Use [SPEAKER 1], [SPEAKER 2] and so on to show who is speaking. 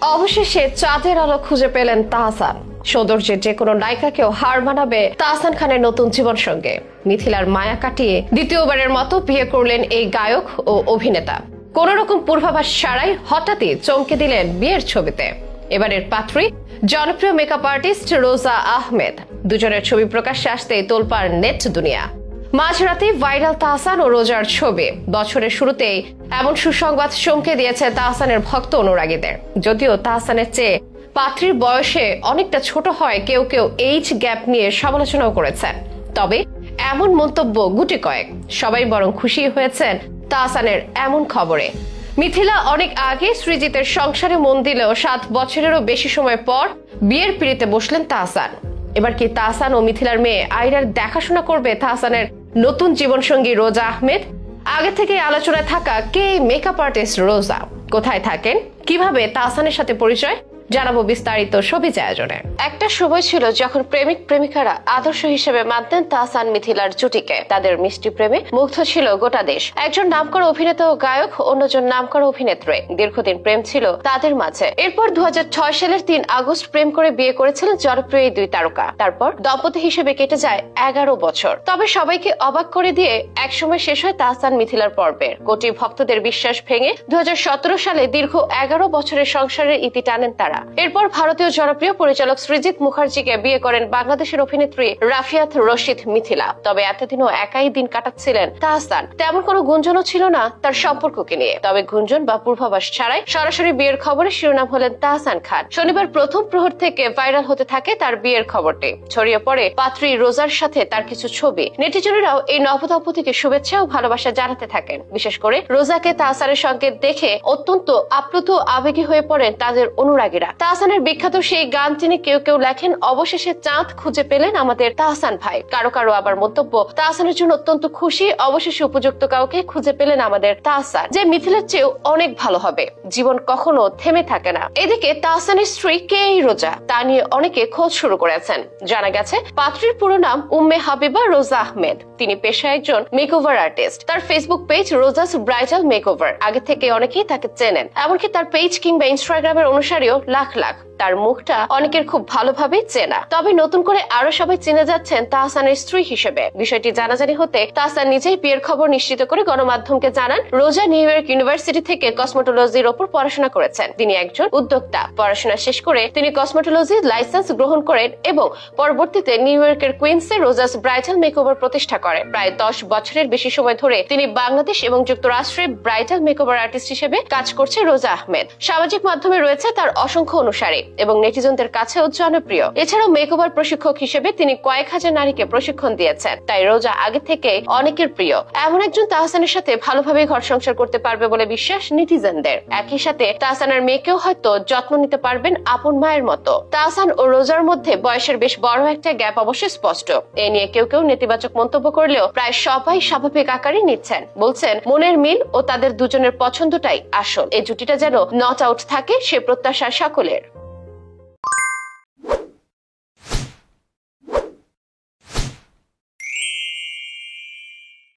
[SPEAKER 1] অবশেষে চাঁদের আলো খুঁজে পেলেন তাহসান। সৌন্দর্যের যে কোনো নায়িকাকেও হার মানাবে তাহসান খানের নতুন জীবন সঙ্গে। মিথিলার মায়া কাটিয়ে দ্বিতীয়বারের মতো বিয়ে করলেন এই গায়ক ও অভিনেতা। কোন রকম পূর্বাভাস ছাড়াই হঠাৎই চমকে দিলেন বিয়ের ছবিতে। এবারের পাত্রী জনপ্রিয় মেকআপ আর্টিস্ট রোজা আহমেদ। দুজনের ছবি প্রকাশ্যে আসতেই তোলপাড় নেট দুনিয়া। মাঝরাতে ভাইরাল তাহসান ও রোজার ছবি। বছরের শুরুতেই এমন সুসংবাদ চমকে দিয়েছে তাহসানের ভক্ত অনুরাগীদের। যদিও তাহসানের চেয়ে পাত্রীর বয়সে অনেকটা ছোট হয়, কেউ কেউ এইজ গ্যাপ নিয়ে সমালোচনাও করেছেন। তবে এমন মন্তব্য গুটি কয়েক, সবাই বরং খুশি হয়েছেন তাহসানের এমন খবরে। মিথিলা অনেক আগে সৃজিতের সংসারে মন দিলেও 7 বছরেরও বেশি সময় পর বিয়ের পিড়িতে বসলেন তাহসান। এবার কি তাহসান ও মিথিলার মেয়ে আইরার দেখাশোনা করবে তাহসানের নতুন জীবনসঙ্গী রোজা আহমেদ? আগে থেকে আলোচনায় থাকা কে মেকআপ আর্টিস্ট রোজা, কোথায় থাকেন, কিভাবে তাহসানের সাথে পরিচয়, জানাবো বিস্তারিত সবিজ আয়োজনে। একটা সময় ছিল যখন প্রেমিক প্রেমিকারা আদর্শ হিসেবে মানতেন তাহসান মিথিলার জুটিকে। তাদের মিষ্টি প্রেমে মুগ্ধ ছিল গোটা দেশ। একজন নামকরা অভিনেতা ও গায়ক, অন্যজন নামকরা অভিনেত্রী। দীর্ঘদিন প্রেম ছিল তাদের মাঝে। এরপর 2006 সালের 3 আগস্ট প্রেম করে বিয়ে করেছিলেন জনপ্রিয় এই 2 তারকা। তারপর দম্পতি হিসেবে কেটে যায় 11 বছর। তবে সবাইকে অবাক করে দিয়ে একসময় শেষ হয় তাহসান মিথিলার পর্বের। কোটি ভক্তদের বিশ্বাস ভেঙে 2017 সালে দীর্ঘ 11 বছরের সংসারের ইতি টানেন তারা। এরপর ভারতীয় জনপ্রিয় পরিচালক সৃজিত মুখার্জিকে বিয়ে করেন বাংলাদেশের অভিনেত্রী রাফিয়াত রশিদ মিথিলা। তবে এতদিনও একাই দিন কাটাচ্ছিলেন তাহসান। তেমন কোনো গুঞ্জনও ছিল না তার সম্পর্ককে নিয়ে। তবে গুঞ্জন বা পূর্বাভাস ছাড়াই সরাসরি বিয়ের খবরে শিরোনাম হলেন তাহসান খান। শনিবার প্রথম প্রহর থেকে ভাইরাল হতে থাকে তার বিয়ের খবরটি। ছড়িয়ে পড়ে পাত্রী রোজার সাথে তার কিছু ছবি। নেটিজনেরাও এই নবদম্পতিকে শুভেচ্ছা ও ভালোবাসা জানাতে থাকেন। বিশেষ করে রোজাকে তাহসানের সঙ্গে দেখে অত্যন্ত আপ্লুত আবেগী হয়ে পড়েন তাদের অনুরাগীরা। তাহসানের বিখ্যাত সেই গান তিনি কেউ কেউ লেখেন, অবশেষে চাঁদ খুঁজে পেলেন আমাদের তাহসান ভাই। কারো কারো আবার মন্তব্য, তাহসানের জন্য অত্যন্ত খুশি, অবশেষে উপযুক্ত কাউকে খুঁজে পেলেন আমাদের তাহসান, যে মিথিলার চেয়েও অনেক ভালো হবে। জীবন কখনো থেমে থাকে না। এদিকে তাহসানের স্ত্রী কে এই রোজা, তা নিয়ে অনেকে খোঁজ শুরু করেছেন। জানা গেছে পাত্রীর পুরো নাম উম্মে হাবিবা রোজা আহমেদ। তিনি পেশায় একজন মেকওভার আর্টিস্ট। তার ফেসবুক পেজ রোজাস ব্রাইডাল মেকওভার। আগে থেকে অনেকেই তাকে চেনেন, এমনকি তার পেজ কিংবা ইনস্টাগ্রামের অনুসারীও লাখ লাখ। তার মুখটা অনেকের খুব ভালোভাবে চেনা। তবে নতুন করে আরো সবাই চিনে যাচ্ছেন তাহসানের স্ত্রী হিসেবে। বিষয়টি জানাজানি হতে তাহসান নিজেই বিয়ের খবর নিশ্চিত করে গণমাধ্যমকে জানান, রোজা নিউ ইয়র্ক ইউনিভার্সিটি থেকে কসমোটোলজির ওপর পড়াশোনা করেছেন। তিনি একজন উদ্যোক্তা। পড়াশোনা শেষ করে তিনি কসমোটোলজির লাইসেন্স গ্রহণ করেন এবং পরবর্তীতে নিউ ইয়র্কের কুইন্সে রোজাস ব্রাইডাল মেকওভার প্রতিষ্ঠা করেন। প্রায় 10 বছরের বেশি সময় ধরে তিনি বাংলাদেশ এবং যুক্তরাষ্ট্রে ব্রাইডাল মেকওভার আর্টিস্ট হিসেবে কাজ করছে রোজা আহমেদ। সামাজিক মাধ্যমে রয়েছে তার অসংখ্য অনুসারী এবং নেটিজনদের কাছেও জনপ্রিয়। এছাড়াও মেকওভার প্রশিক্ষক হিসেবে তিনি কয়েক হাজার নারীকে প্রশিক্ষণ দিয়েছেন। তাই রোজা আগে থেকে অনেকের প্রিয়। এমন একজন তাহসানের সাথে ভালোভাবে ঘর সংসার করতে পারবে বলে বিশ্বাস নেটিজনদের। একই সাথে তাহসানের মেয়েকেও হয়তো যত্ন নিতে পারবেন আপন মায়ের মতো। তাহসান ও রোজার মধ্যে বয়সের বেশ বড় একটা গ্যাপ অবশ্য স্পষ্ট। এ নিয়ে কেউ কেউ নেতিবাচক মন্তব্য করলেও প্রায় সবাই স্বাভাবিক আকারই নিচ্ছেন। বলছেন মনের মিল ও তাদের দুজনের পছন্দটাই আসল। এই জুটিটা যেন নট আউট থাকে সে প্রত্যাশা সকলের।